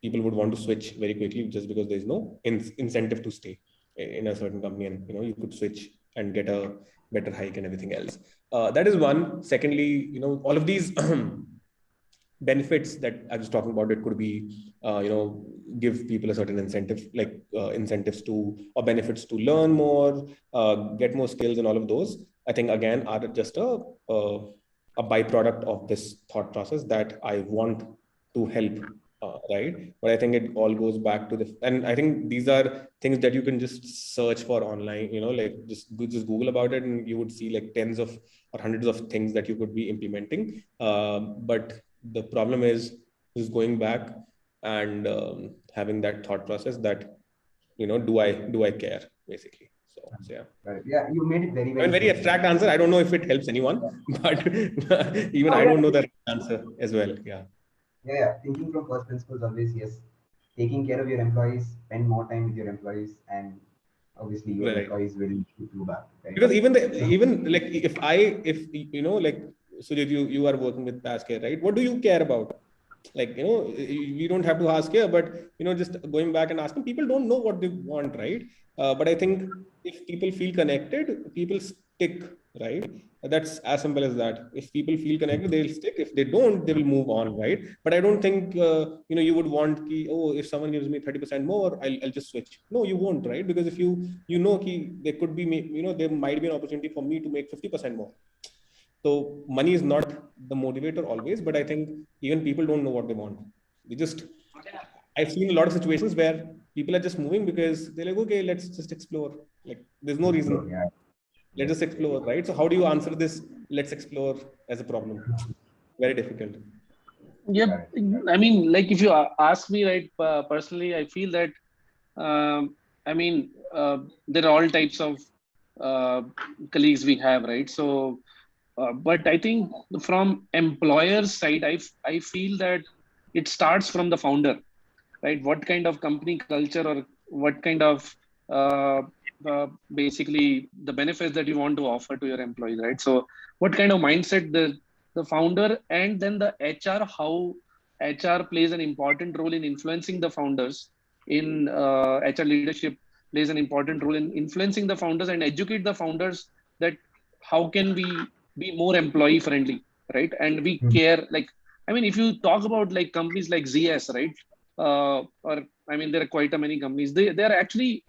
People would want to switch very quickly just because there's no incentive to stay in a certain company, and you could switch and get a better hike and everything else. That is one. Secondly, all of these benefits that I was talking about, it could be, give people a certain incentive, like incentives to or benefits to learn more, get more skills, and all of those. I think again are just a byproduct of this thought process that I want to help, right? But I think it all goes back to and I think these are things that you can just search for online, like just Google about it, and you would see like tens of or hundreds of things that you could be implementing. But the problem is just going back and having that thought process that, do I care, basically. So yeah. Right. Yeah, you made it very, I mean, very very simple. abstract answer. I don't know if it helps anyone, but even Oh, I yeah. don't know the answer as well. Yeah. Yeah, yeah. Thinking from first principles always, yes. Taking care of your employees, spend more time with your employees, and obviously your Right. employees will give you back, right? Because So, even like if like, so if you are working with Pazcare, right? What do you care about? Like, we don't have to ask here, but just going back and asking, people don't know what they want, right? But I think if people feel connected, people stick, right? That's as simple as that. If people feel connected, they'll stick. If they don't, they will move on, right? But I don't think you would want oh, if someone gives me 30% more, I'll just switch. No, you won't, right? Because if there could be, there might be an opportunity for me to make 50% more. So money is not the motivator always, but I think even people don't know what they want. I've seen a lot of situations where people are just moving because they're like, okay, let's just explore. Like, there's no explore, reason. yeah. Let's Yes. just explore, right? So how do you answer this? Let's explore as a problem. Very difficult. Yep. Got it. Got it. I mean, like if you ask me, right, personally, I feel that, I mean, there are all types of uh, colleagues we have, right? So, but I think from employer's side, I feel that it starts from the founder, right? What kind of company culture or what kind of basically the benefits that you want to offer to your employees, right? So what kind of mindset the founder, and then the HR, how HR plays an important role in influencing the founders in HR leadership plays an important role in influencing the founders and educate the founders that how can we be more employee friendly, right? And we Mhm. care, like, I mean, if you talk about like companies like ZS, right? Or I mean, there are quite a many companies. They are actually,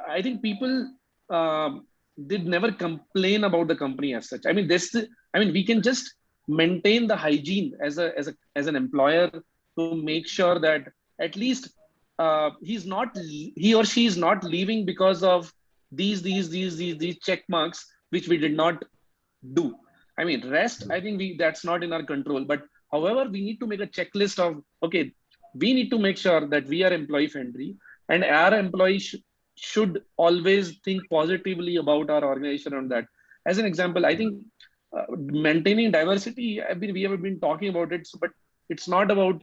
I think people did never complain about the company as such. I mean, I mean, we can just maintain the hygiene as an employer to make sure that at least he or she is not leaving because of these check marks which we did not do. I mean, rest, I think that's not in our control. But however, we need to make a checklist of, okay, we need to make sure that we are employee friendly, and our employees should always think positively about our organization on that. as an example, I think maintaining diversity, we have been talking about it, but it's not about,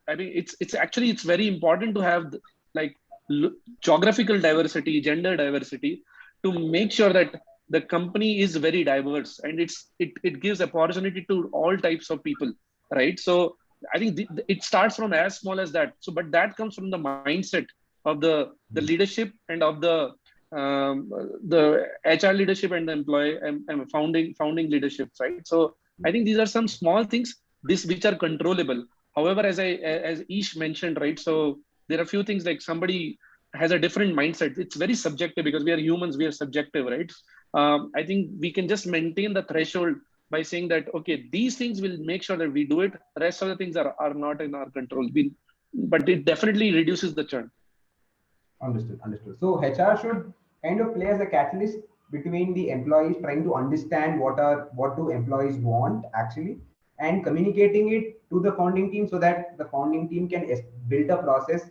it's very important to have like geographical diversity, gender diversity, to make sure that the company is very diverse, and it gives opportunity to all types of people, right? So I think it starts from as small as that. So, but that comes from the mindset of the leadership and of the HR leadership and the employee and founding leadership, right? So I think these are some small things which are controllable. However, as Ish mentioned, right? So there are a few things like somebody has a different mindset. It's very subjective because we are humans, we are subjective, right? I think we can just maintain the threshold by saying that, okay, these things will make sure that we do it. The rest of the things are not in our control. But it definitely reduces the churn. Understood. Understood. So HR should kind of play as a catalyst between the employees trying to understand what do employees want actually, and communicating it to the founding team so that the founding team can build a process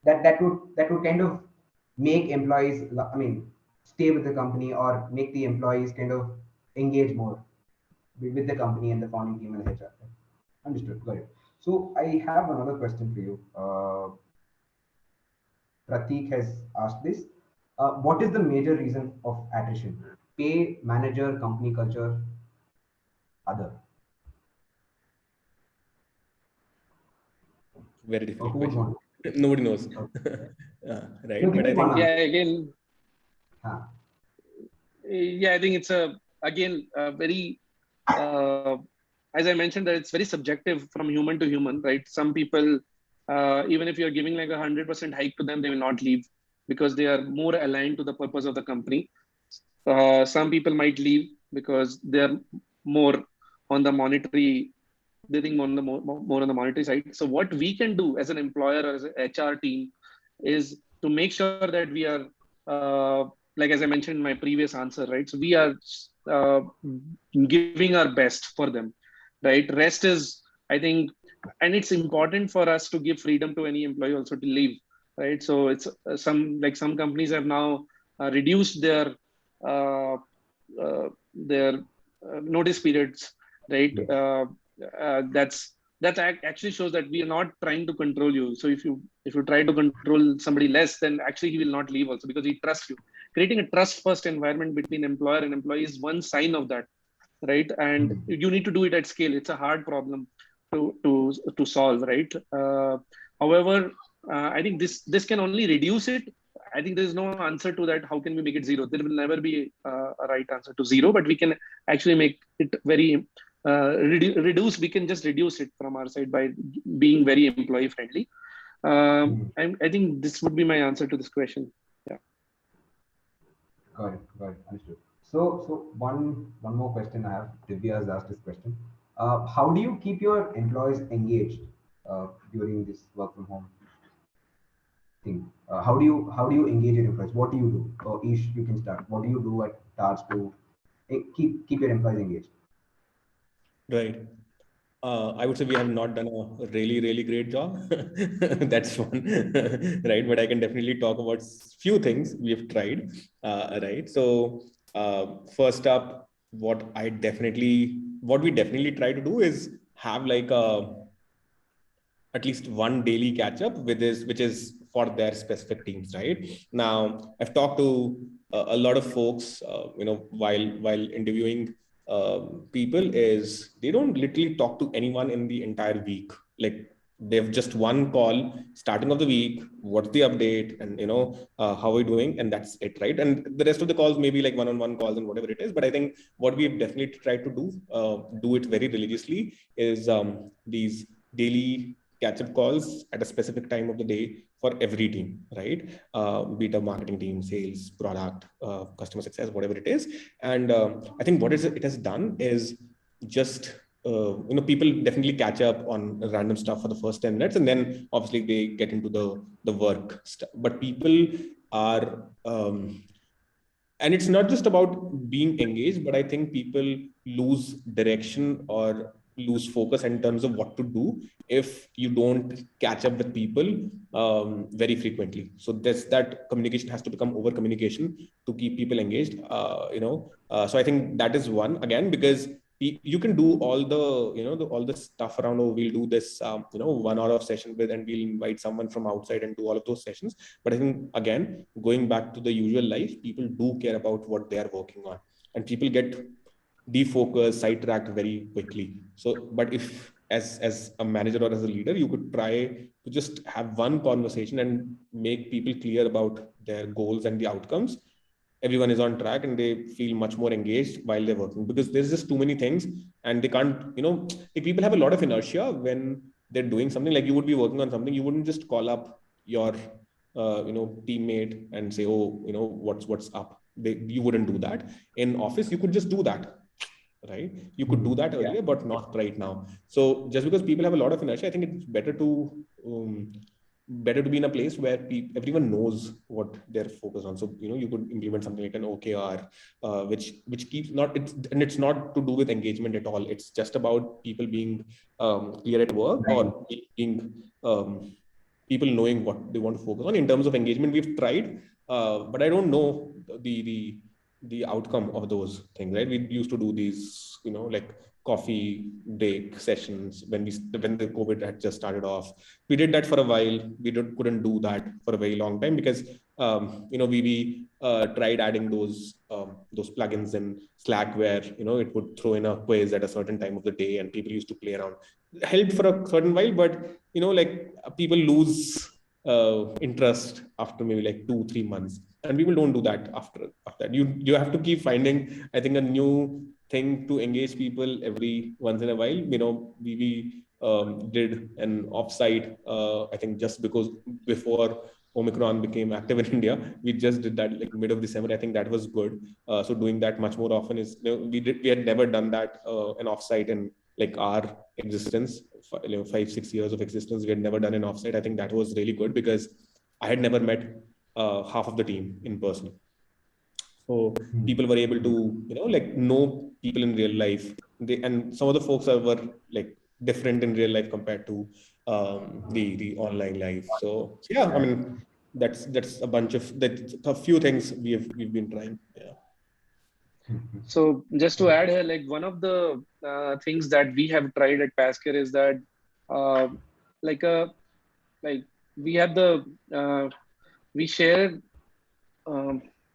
that would kind of make employees, I mean, stay with the company, or make the employees kind of engage more with the company and the founding team and HR. Understood. Got it. So I have another question for you. Pratik has asked this. What is the major reason of attrition? Pay, manager, company culture, other? Very Or difficult who would question. want? Nobody knows. Okay. No, Right. give But me I one think, Yeah, answer. again, Huh. yeah, I think it's a very as I mentioned, that it's very subjective from human to human, right? Some people, even if you're giving like 100% hike to them, they will not leave because they are more aligned to the purpose of the company. Some people might leave because they're more on the monetary, they think more on the monetary side. So what we can do as an employer or as an HR team is to make sure that we are, like as I mentioned in my previous answer, right? So we are uh, giving our best for them, right? Rest is, I think, and it's important for us to give freedom to any employee also to leave, right? So it's some companies have now reduced uh, their notice periods, right? Yes. That actually shows that we are not trying to control you. So if you try to control somebody less, then actually he will not leave also because he trusts you. Creating a trust first environment between employer and employee is one sign of that, right? And Hmm. you need to do it at scale. It's a hard problem to solve, right? However, I think this can only reduce it. I think there's no answer to that. How can we make it zero? There will never be a right answer to zero, but we can actually make it very reduce. We can just reduce it from our side by being very employee friendly. Hmm. I think this would be my answer to this question. Yeah. Got it. Got it. Understood. So one more question I have. Divya has asked this question. How do you keep your employees engaged during this work from home thing? How do you engage your employees? What do you do? Ish, you can start. What do you do at Tars to keep your employees engaged? right. I would say we have not done a really, really great job. That's one, right? But I can definitely talk about few things we have tried, right? So, first up, what we definitely try to do is have like at least one daily catch up with this, which is for their specific teams, right? Now, I've talked to a lot of folks, while interviewing people, is they don't literally talk to anyone in the entire week. Like they've just one call starting of the week, what's the update, and how are we doing, and that's it, right? And the rest of the calls maybe like one-on-one calls and whatever it is. But I think what we've definitely tried to do it very religiously, is these daily catch-up calls at a specific time of the day for every team, right? Be it a marketing team, sales, product, customer success, whatever it is. And I think what it has done is just people definitely catch up on random stuff for the first 10 minutes, and then obviously they get into the work stuff. But people are and it's not just about being engaged, but I think people lose direction or lose focus in terms of what to do if you don't catch up with people very frequently. So that communication has to become over communication to keep people engaged. So I think that is one, again, because you can do all the all the stuff around, oh, we'll do this 1 hour of session with, and we'll invite someone from outside and do all of those sessions. But I think, again, going back to the usual life, people do care about what they are working on, and people get defocused, sidetracked very quickly. So, but if as a manager or as a leader, you could try to just have one conversation and make people clear about their goals and the outcomes, everyone is on track and they feel much more engaged while they're working, because there's just too many things and they can't, like, people have a lot of inertia when they're doing something. Like, you would be working on something, you wouldn't just call up your teammate and say, oh, what's up. You wouldn't do that. In office, you could just do that, right? You could do that earlier, but not right now. So just because people have a lot of inertia, I think it's better to be in a place where everyone knows what they're focused on. So you could implement something like an OKR, which keeps it's not to do with engagement at all. It's just about people being clear at work, or being people knowing what they want to focus on. In terms of engagement, we've tried, but I don't know the outcome of those things, right? We used to do these, like coffee break sessions when the COVID had just started off. We did that for a while. We couldn't do that for a very long time because we tried adding those plugins in Slack where it would throw in a quiz at a certain time of the day, and people used to play around. It helped for a certain while, but like people lose interest after maybe like 2-3 months, and people don't do that after that. You have to keep finding, I think, a new thing to engage people every once in a while. We did an offsite, I think just because before Omicron became active in India, we just did that like mid of December. I think that was good. So doing that much more often is, we had never done that, an offsite in like our existence, 5-6 years of existence. We had never done an offsite. I think that was really good because I had never met half of the team in person. So people were able to, like, know people in real life. And some of the folks were like different in real life compared to the online life. So yeah, I mean, that's a few things we've been trying. Yeah. So just to add here, like one of the things that we have tried at Pazcare is that like we have we share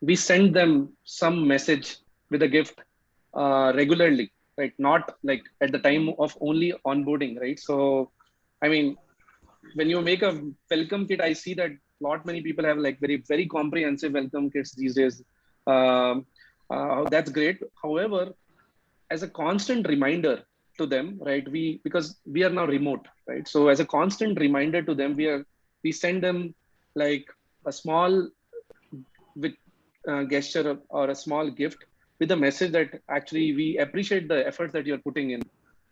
we send them some message with a gift regularly, right? Not like at the time of only onboarding, right? So I mean, when you make a welcome kit, I see that many people have like very, very comprehensive welcome kits these days. That's great. However, as a constant reminder to them, right? Because we are now remote, right? So as a constant reminder to them, we send them like a small gesture or a small gift with a message that actually we appreciate the efforts that you're putting in.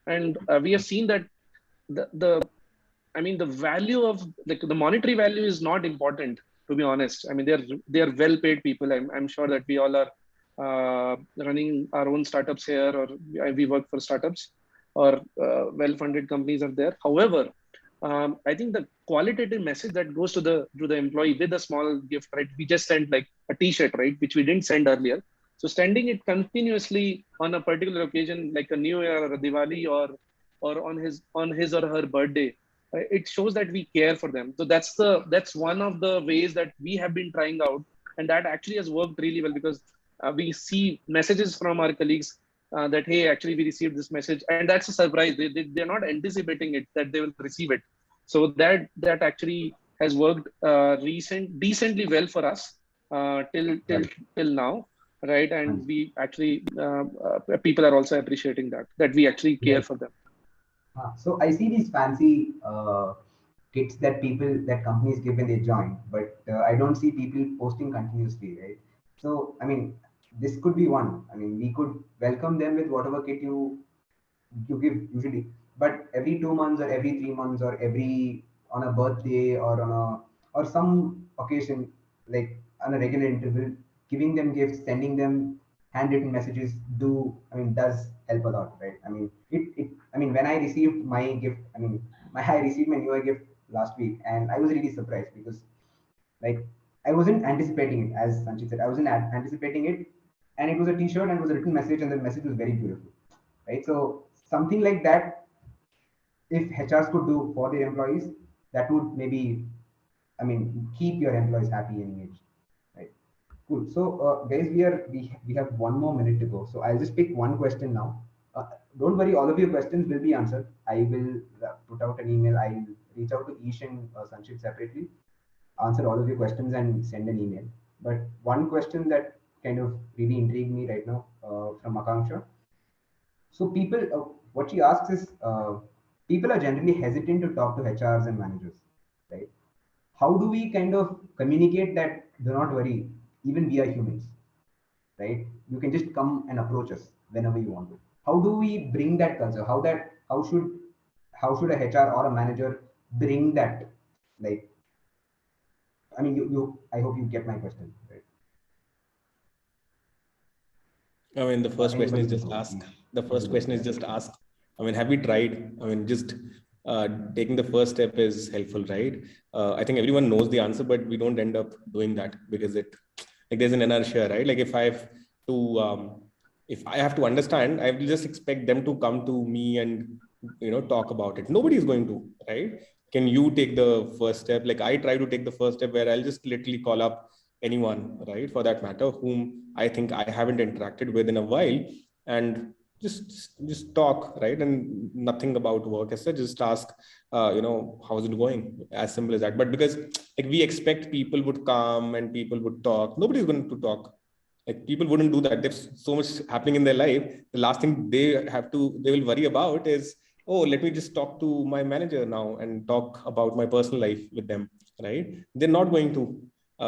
And we have seen that the value of the monetary value is not important, to be honest. I mean, they're well-paid people. I'm sure that we all are running our own startups here, or we work for startups, or well-funded companies are there. However, I think the qualitative message that goes to the employee with a small gift, right? We just sent like a T-shirt, right, which we didn't send earlier. So sending it continuously on a particular occasion, like a New Year or a Diwali, or on his or her birthday, it shows that we care for them. So that's one of the ways that we have been trying out, and that actually has worked really well, because we see messages from our colleagues that, hey, actually we received this message, and that's a surprise. They're not anticipating it, that they will receive it. So that actually has worked decently well for us till now, right? And we actually people are also appreciating that we actually care for them. So I see these fancy kits that companies give when they join, but I don't see people posting continuously, right? So I mean, this could be one. I mean, we could welcome them with whatever kit you give usually, but every 2 months or every 3 months or every on a birthday or on a or some occasion, like on a regular interval, giving them gifts, sending them handwritten messages does help a lot, right? I mean, when I received my gift, I received my New Year gift last week, and I was really surprised because, like, I wasn't anticipating it, as Sanchit said. I wasn't anticipating it, and it was a T-shirt and it was a written message, and the message was very beautiful, right? So something like that, if HRs could do for their employees, that would maybe, keep your employees happy and engaged, right? Cool. So, guys, we have 1 more minute to go. So I'll just pick one question now. Don't worry, all of your questions will be answered. I will put out an email. I'll reach out to Ish and Sanchit separately, answer all of your questions and send an email. But one question that kind of really intrigued me right now from Akanksha. So people, what she asks is, people are generally hesitant to talk to HRs and managers, right? How do we kind of communicate that do not worry, even we are humans, right? You can just come and approach us whenever you want to. How do we bring that culture? How should a HR or a manager bring that? Like, I hope you get my question, right? I mean, the first question Anybody is can just go. ask. The You first go, question is yeah. just ask. I mean, have we tried? I mean, just taking the first step is helpful, right? I think everyone knows the answer, but we don't end up doing that because there's an inertia, right? Like if I have to understand, I will just expect them to come to me and talk about it. Nobody is going to, right? Can you take the first step? Like I try to take the first step where I'll just literally call up anyone, right, for that matter, whom I think I haven't interacted with in a while, and just talk, right? And nothing about work as such, just ask, how's it going? As simple as that. But because like we expect people would come and people would talk, nobody's going to talk. Like people wouldn't do that. There's so much happening in their life. The last thing they will worry about is, oh, let me just talk to my manager now and talk about my personal life with them, right? They're not going to.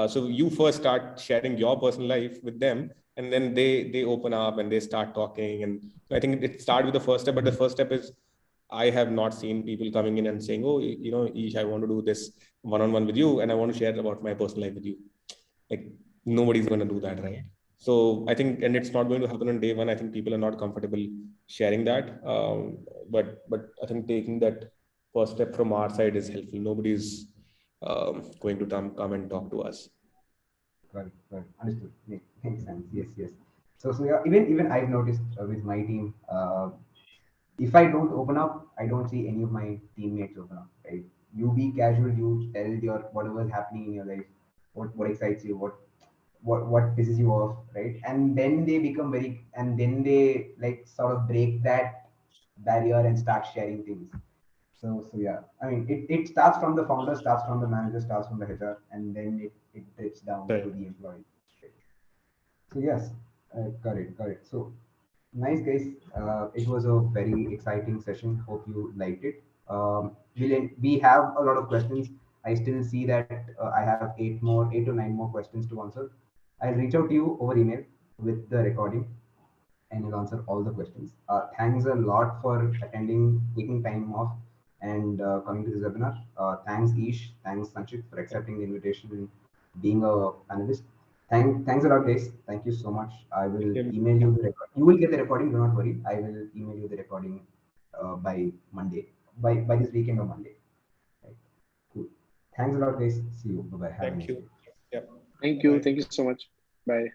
So you first start sharing your personal life with them, and then they open up and they start talking. And so I think it starts with the first step. But the first step is, I have not seen people coming in and saying, oh, Ish, I want to do this one-on-one with you, and I want to share about my personal life with you. Like nobody's going to do that, right? So I think, and it's not going to happen on day one. I think people are not comfortable sharing that. But I think taking that first step from our side is helpful. Nobody's going to come and talk to us. Got it. Understood. Makes sense. Yes. So yeah, even I've noticed with my team, if I don't open up, I don't see any of my teammates open up. Right? You be casual. You tell your whatever is happening in your life, what excites you, what pisses you off, right? And then they become and then they like sort of break that barrier and start sharing things. So yeah, it starts from the founder, starts from the manager, starts from the HR, and then it drips down Right. to the employee. So yes, got it. So nice, guys. It was a very exciting session. Hope you liked it. We have a lot of questions. I still see that I have 8 to 9 more questions to answer. I'll reach out to you over email with the recording, and will answer all the questions. Thanks a lot for attending, taking time off, and coming to this webinar. Thanks, Ish. Thanks, Sanchit, for accepting the invitation and being a panelist. Thanks a lot, guys. Thank you so much. I will email you the record. You will get the recording. Do not worry. I will email you the recording by Monday, by this weekend or Monday. Right. Cool. Thanks a lot, guys. See you. Bye bye. Have a Thank nice you. day. Yep. Thank you. Bye. Thank you so much. Bye.